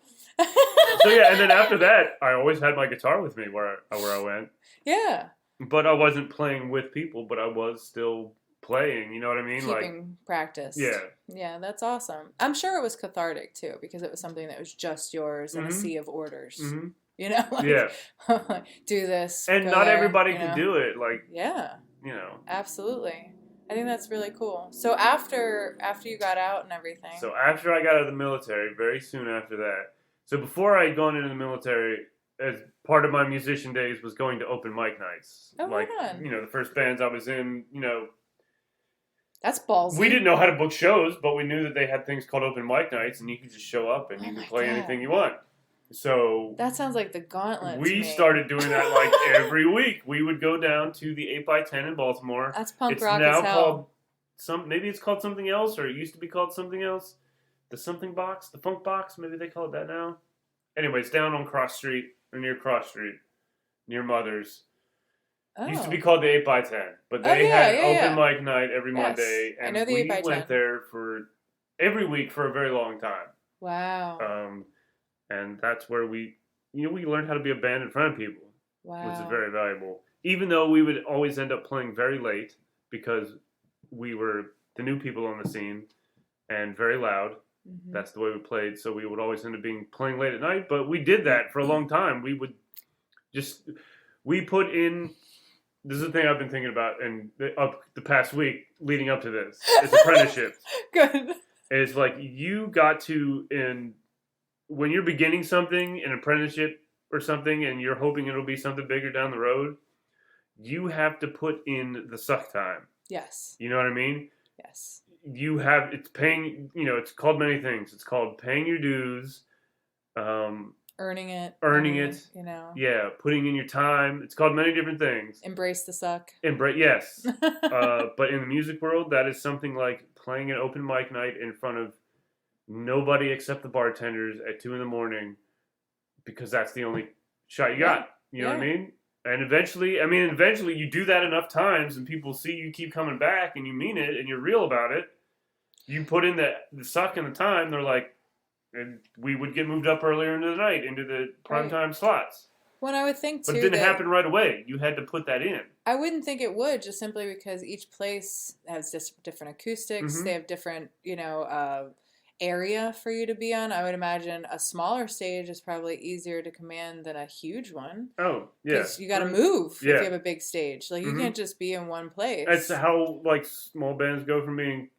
So yeah, and then after that, I always had my guitar with me where I went. Yeah. But I wasn't playing with people, but I was still playing, you know what I mean? Keeping practice. Yeah. Yeah, that's awesome. I'm sure it was cathartic too, because it was something that was just yours in a Mhm. sea of orders. Mm-hmm. You know? Like, Yeah. do this. And go not there, everybody you could know? do it, like, Yeah, you know. absolutely. I think that's really cool. So after you got out and everything. So after I got out of the military, very soon after that, so before I had gone into the military, as part of my musician days was going to open mic nights. Oh, like, right on. you know, the first bands I was in, you know, That's ballsy. we didn't know how to book shows, but we knew that they had things called open mic nights, and you could just show up and Oh you my could play God. anything you want. So That sounds like the gauntlet. to we me. started doing that like every week. We would go down to the 8x10 in Baltimore. That's punk It's rock now as hell. called maybe it's called something else, or it used to be called something else. The something box, the funk box, maybe they call it that now. Anyway, it's down on Cross Street, or near Cross Street, near Mother's. Oh. It used to be called the 8x10, but Oh, they yeah, had yeah, open mic night every Yes, Monday, I and know the we 8x10. went there for every week for a very long time. Wow. And that's where we learned how to be a band in front of people, Wow. which is very valuable. Even though we would always end up playing very late because we were the new people on the scene and very loud. Mhm. That's the way we played, so we would always end up playing late at night. But we did that for a long time. We put in. This is the thing I've been thinking about, and the past week leading up to this is apprenticeship. Good. It's like you got to when you're beginning something, an apprenticeship or something, and you're hoping it'll be something bigger down the road. You have to put in the suck time. Yes. You know what I mean? Yes. It's paying, it's called many things. It's called paying your dues, Earning it. Earning it. You know. yeah, putting in your time. It's called many different things. Embrace the suck. Yes. But in the music world, that is something like playing an open mic night in front of nobody except the bartenders at 2 a.m, because that's the only shot you got. You know what I mean? And eventually you do that enough times and people see you keep coming back and you mean it and you're real about it. You put in the suck and the time, they're like, and we would get moved up earlier into the night, into the primetime slots. Well, I would think too. But it didn't happen right away. You had to put that in. I wouldn't think it would, just simply because each place has just different acoustics. Mhm. They have different, area for you to be on. I would imagine a smaller stage is probably easier to command than a huge one. Oh, yeah. Because you got to move if Yeah. you have a big stage. Like, you Mhm. can't just be in one place. That's how like small bands go from being.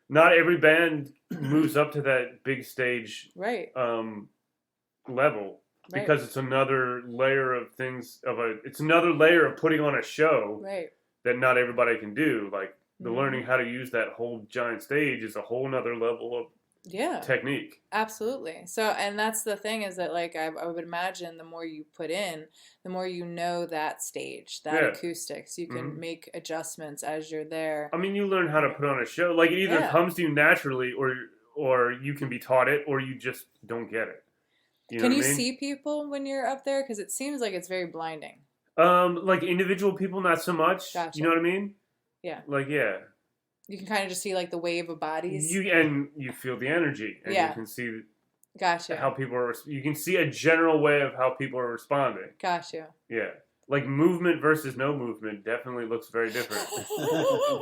Not every band moves up to that big stage Right. level Right. because it's another layer of things it's another layer of putting on a show Right. that not everybody can do. Like the Mhm. learning how to use that whole giant stage is a whole nother level of Yeah. technique. Absolutely. So, and that's the thing is that, like, I would imagine the more you put in, the more you know that stage, that Yeah. acoustics. You can Mhm. make adjustments as you're there. I mean, you learn how to put on a show. Like it either Yeah. comes to you naturally, or you can be taught it, or you just don't get it. You know Can what you I mean? see people when you're up there? Because it seems like it's very blinding. Like individual people, not so much. Gotcha. You know what I mean? Yeah. Like yeah. You can kind of just see, like, the wave of bodies. You feel the energy, and Yeah. you can see Gotcha. how people are. You can see a general way of how people are responding. Gotcha. Yeah. like movement versus no movement definitely looks very different.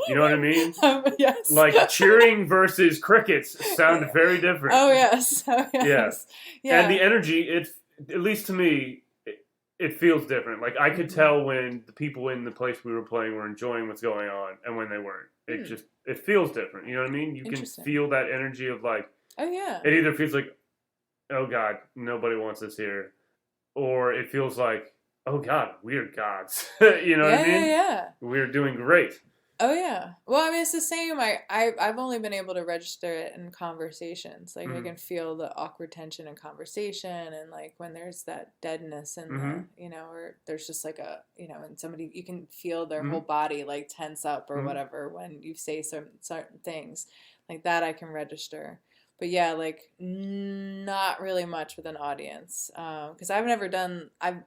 You know what I mean? Yes. Like cheering versus crickets sound very different. Oh yes. Oh yes. Yeah. And the energy, at least to me, it feels different. Like I could tell when the people in the place we were playing were enjoying what's going on and when they weren't. It feels different. You know what I mean? You can feel that energy of like, oh yeah. It either feels like, oh God, nobody wants us here. Or it feels like, oh God, we're gods. You know what I mean? Yeah. We're doing great. Oh yeah. Well, I mean, it's the same. I've only been able to register it in conversations. Like I can feel the awkward tension in conversation, and like when there's that deadness and the, or there's just like a, and somebody, you can feel their whole body like tense up or whatever when you say certain things like that. I can register. But yeah, like not really much with an audience, because I've never done. I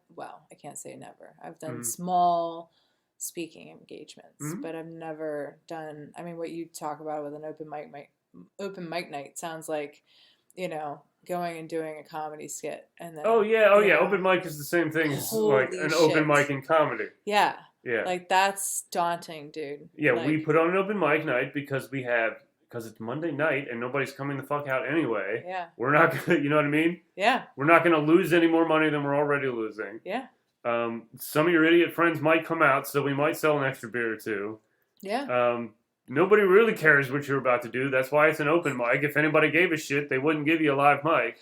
can't say never. I've done small speaking engagements, but I've never done. I mean, what you talk about with an open mic night sounds like, going and doing a comedy skit and then. Oh yeah, open mic is the same thing as like an open mic in comedy. Yeah. Yeah. Like that's daunting, dude. Yeah, like, we put on an open mic night because it's Monday night and nobody's coming the fuck out anyway. Yeah. We're not gonna, you know what I mean? Yeah. We're not gonna lose any more money than we're already losing. Yeah. Some of your idiot friends might come out, so we might sell an extra beer or two. Yeah. Nobody really cares what you're about to do. That's why it's an open mic. If anybody gave a shit, they wouldn't give you a live mic.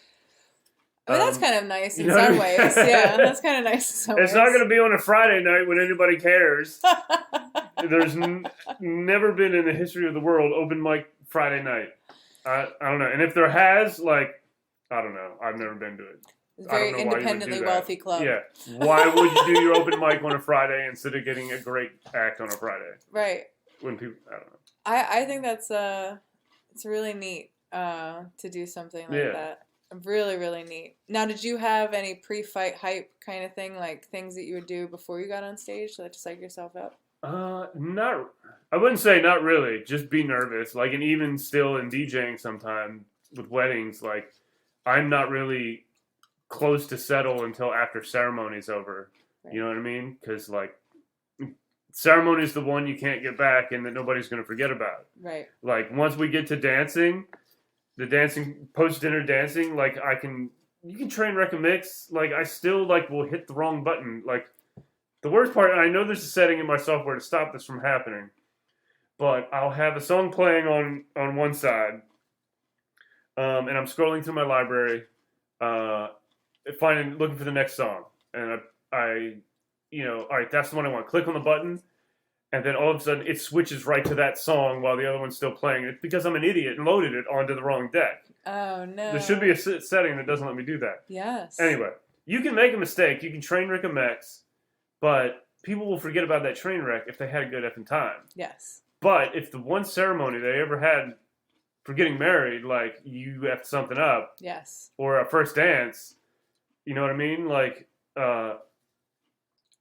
I mean, that's kind of nice in some ways. Yeah, that's kind of nice in some ways. It's not going to be on a Friday night when anybody cares. There's never been in the history of the world open mic Friday night. I don't know. And if there has, like, I don't know. I've never been to it. Very independently wealthy club. Yeah. Why would you do your open mic on a Friday instead of getting a great act on a Friday? Right. When people, I don't know. I think that's it's really neat to do something like that. Really, really neat. Now, did you have any pre-fight hype kind of thing, like things that you would do before you got on stage to psych yourself up? Not. I wouldn't say not really. Just be nervous. Like, and even still in DJing sometimes with weddings, like, I'm not really close to settle until after ceremony's over. Right. You know what I mean? Because, like, ceremony is the one you can't get back and that nobody's going to forget about. Right. Like, once we get to dancing, the dancing, post-dinner dancing, like, you can train wreck a mix. Like, I still, like, will hit the wrong button. Like, the worst part, and I know there's a setting in my software to stop this from happening, but I'll have a song playing on one side, and I'm scrolling through my library, looking for the next song, and I all right, that's the one I want. Click on the button, and then all of a sudden it switches right to that song while the other one's still playing. It's because I'm an idiot and loaded it onto the wrong deck. Oh, no. There should be a setting that doesn't let me do that. Yes. Anyway, you can make a mistake. You can train wreck a mix, but people will forget about that train wreck if they had a good effing time. Yes. But if the one ceremony they ever had for getting married, like, you effed something up. Yes. Or a first dance, you know what I mean? Like,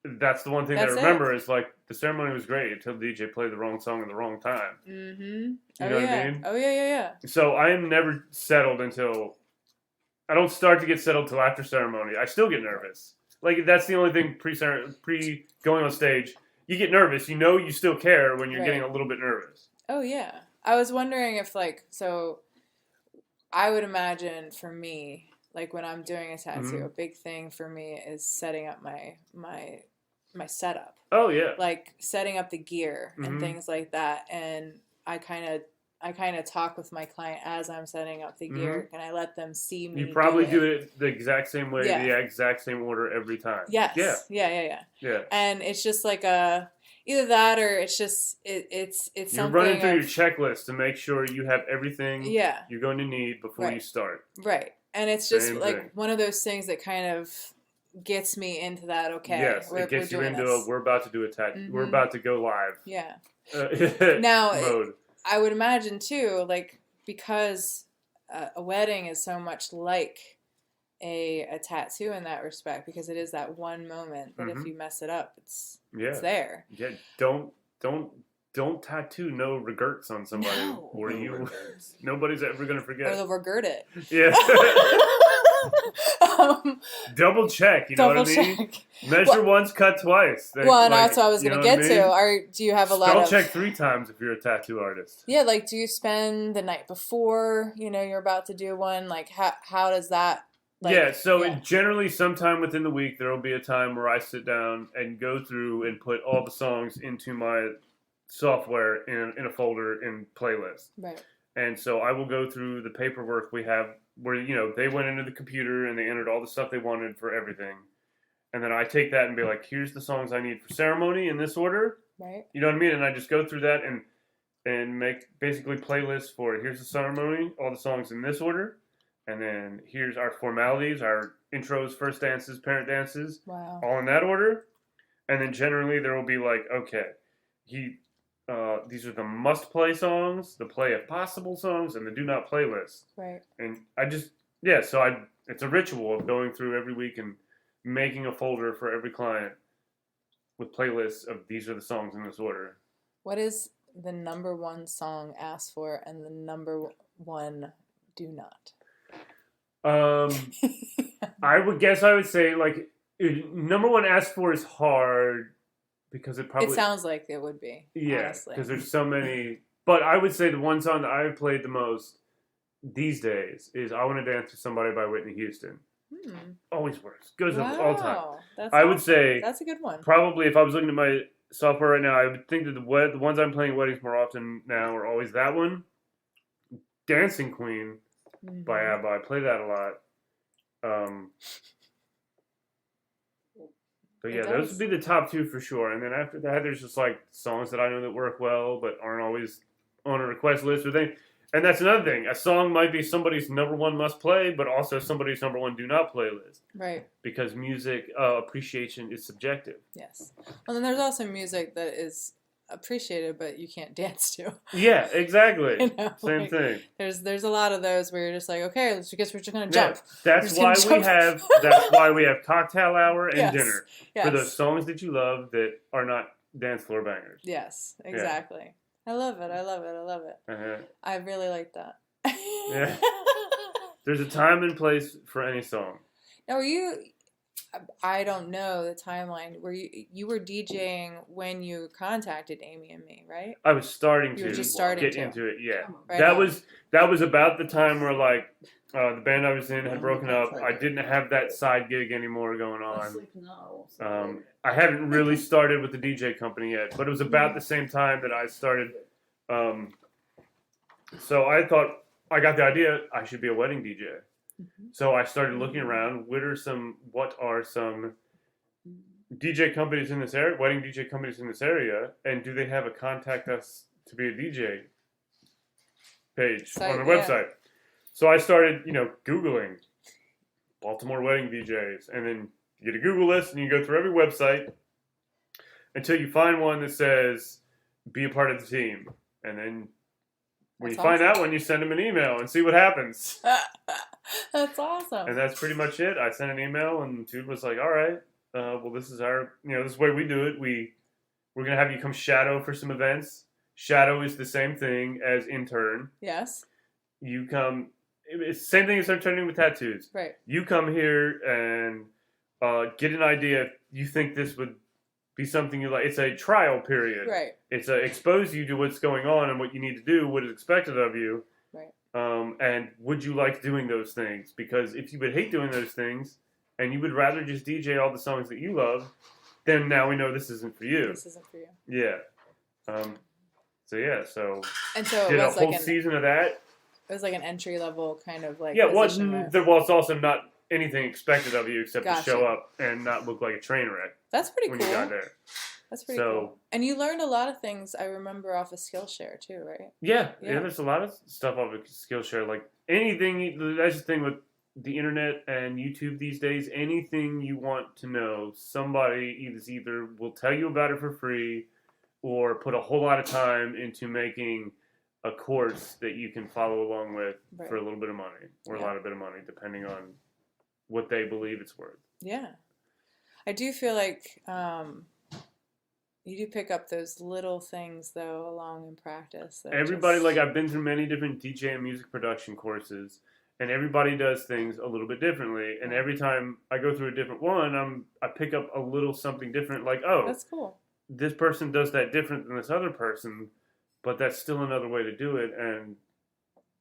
that's the one thing that I remember is, like, the ceremony was great until the DJ played the wrong song at the wrong time. Mm-hmm. You know what I mean? Oh, yeah. So I am never settled until... I don't start to get settled till after ceremony. I still get nervous. Like, that's the only thing pre going on stage. You get nervous. You know you still care when you're getting a little bit nervous. Oh, yeah. I was wondering if, like, so I would imagine for me... Like, when I'm doing a tattoo, a big thing for me is setting up my setup. Oh, yeah. Like, setting up the gear and things like that. And I kind of talk with my client as I'm setting up the gear, and I let them see me. You probably do it the exact same way, the exact same order every time. Yes. Yeah. And it's just like either that or it's just it's something. You're running through your checklist to make sure you have everything you're going to need before you start. Right. And it's just like one of those things that kind of gets me into that. Okay. Yes, it gets you into we're about to do a tattoo. We're about to go live. Yeah. Now, mode. I would imagine too, like, because a wedding is so much like a tattoo in that respect, because it is that one moment that if you mess it up, it's there. Yeah. Don't tattoo no regrets on somebody, or nobody's ever gonna forget. Or they'll regret it. Yeah. Double check, you know double what I mean? check. Measure once, cut twice. Well, and that's what I was going to get to. Do you have a lot of... Spell check 3 times if you're a tattoo artist. Yeah, like, do you spend the night before, you're about to do one? Like, how does that... Like, Generally, sometime within the week, there will be a time where I sit down and go through and put all the songs into my software in a folder in playlist. Right. And so I will go through the paperwork we have where, they went into the computer and they entered all the stuff they wanted for everything. And then I take that and be like, here's the songs I need for ceremony in this order. Right. You know what I mean? And I just go through that and make basically playlists for here's the ceremony, all the songs in this order. And then here's our formalities, our intros, first dances, parent dances. Wow. All in that order. And then generally there will be like, okay, these are the must-play songs, the play if possible songs, and the do not play list. Right. And it's a ritual of going through every week and making a folder for every client with playlists of these are the songs in this order. What is the number one song asked for and the number one do not? I would say like number one asked for is hard because it sounds like it would be. Yeah, because there's so many. But I would say the one song that I've played the most these days is "I Want to Dance with Somebody" by Whitney Houston. Always works. Goes up all time. I would say that's a good one. Probably if I was looking at my software right now, I would think that the ones I'm playing at weddings more often now are always that one. Dancing Queen by ABBA. I play that a lot. But yeah, those would be the top 2 for sure. And then after that, there's just like songs that I know that work well, but aren't always on a request list or thing. And that's another thing. A song might be somebody's number one must play, but also somebody's number one do not play list. Right. Because music appreciation is subjective. Yes. Well, then there's also music that is appreciated, but you can't dance to. Yeah, exactly. Same thing. There's a lot of those where you're just like, okay, I guess we're just gonna jump. That's why we have cocktail hour and dinner for those songs that you love that are not dance floor bangers. Yes, exactly. Yeah. I love it. Uh-huh. I really like that. Yeah. There's a time and place for any song. Now, I don't know the timeline. Were you were DJing when you contacted Amy and me, right? I was starting you were to just starting get to. into it. Yeah, right that was about the time where like the band I was in had broken up. I didn't have that side gig anymore going on. I haven't really started with the DJ company yet, but it was about the same time that I started. So I thought I got the idea I should be a wedding DJ. So I started looking around. What are some DJ companies in this area, wedding DJ companies in this area, and do they have a contact us to be a DJ page on their website? So I started, Googling Baltimore wedding DJs, and then you get a Google list, and you go through every website until you find one that says, be a part of the team. And then when you find out one, you send them an email and see what happens. That's awesome. And that's pretty much it. I sent an email, and the dude was like, all right, well, this is our, this is the way we do it. We're going to have you come shadow for some events. Shadow is the same thing as intern. Yes. You come, it's the same thing as interning with tattoos. Right. You come here and get an idea if you think this would be something you like. It's a trial period. Right. It's expose you to what's going on and what you need to do, what is expected of you. Right. And would you like doing those things? Because if you would hate doing those things and you would rather just DJ all the songs that you love, then now we know this isn't for you. This isn't for you. Yeah. So it did was a whole season of that. It was like an entry level kind of like. Yeah, there was also not anything expected of you except Gotcha. to show up and not look like a train wreck. That's pretty when cool. You got there. That's pretty cool. And you learned a lot of things, I remember, off of Skillshare too, right? Yeah, there's a lot of stuff off of Skillshare. Like anything, that's the thing with the internet and YouTube these days. Anything you want to know, somebody either will tell you about it for free or put a whole lot of time into making a course that you can follow along with for a little bit of money or a lot of bit of money, depending on what they believe it's worth. Yeah. I do feel like you do pick up those little things, though, along in practice. Everybody, like, I've been through many different DJ and music production courses, And everybody does things a little bit differently. And every time I go through a different one, I pick up a little something different. Like, oh, That's cool. This person does that different than this other person, but that's still another way to do it. And,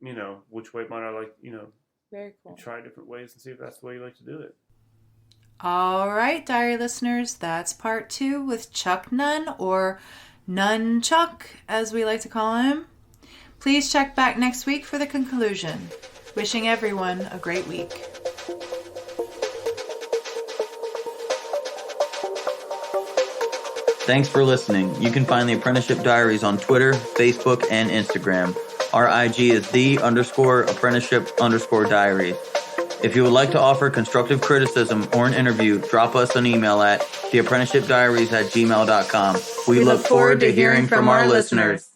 you know, which way might I like, you know, Very cool. try different ways and see if that's the way you like to do it. All right, diary listeners, that's part 2 with Chuck Nunn, or Nunn Chuck, as we like to call him. Please check back next week for the conclusion. Wishing everyone a great week. Thanks for listening. You can find the Apprenticeship Diaries on Twitter, Facebook, and Instagram. Our IG is the_apprenticeship_diaries. If you would like to offer constructive criticism or an interview, drop us an email at theapprenticeshipdiaries@gmail.com. We look forward to hearing from our listeners.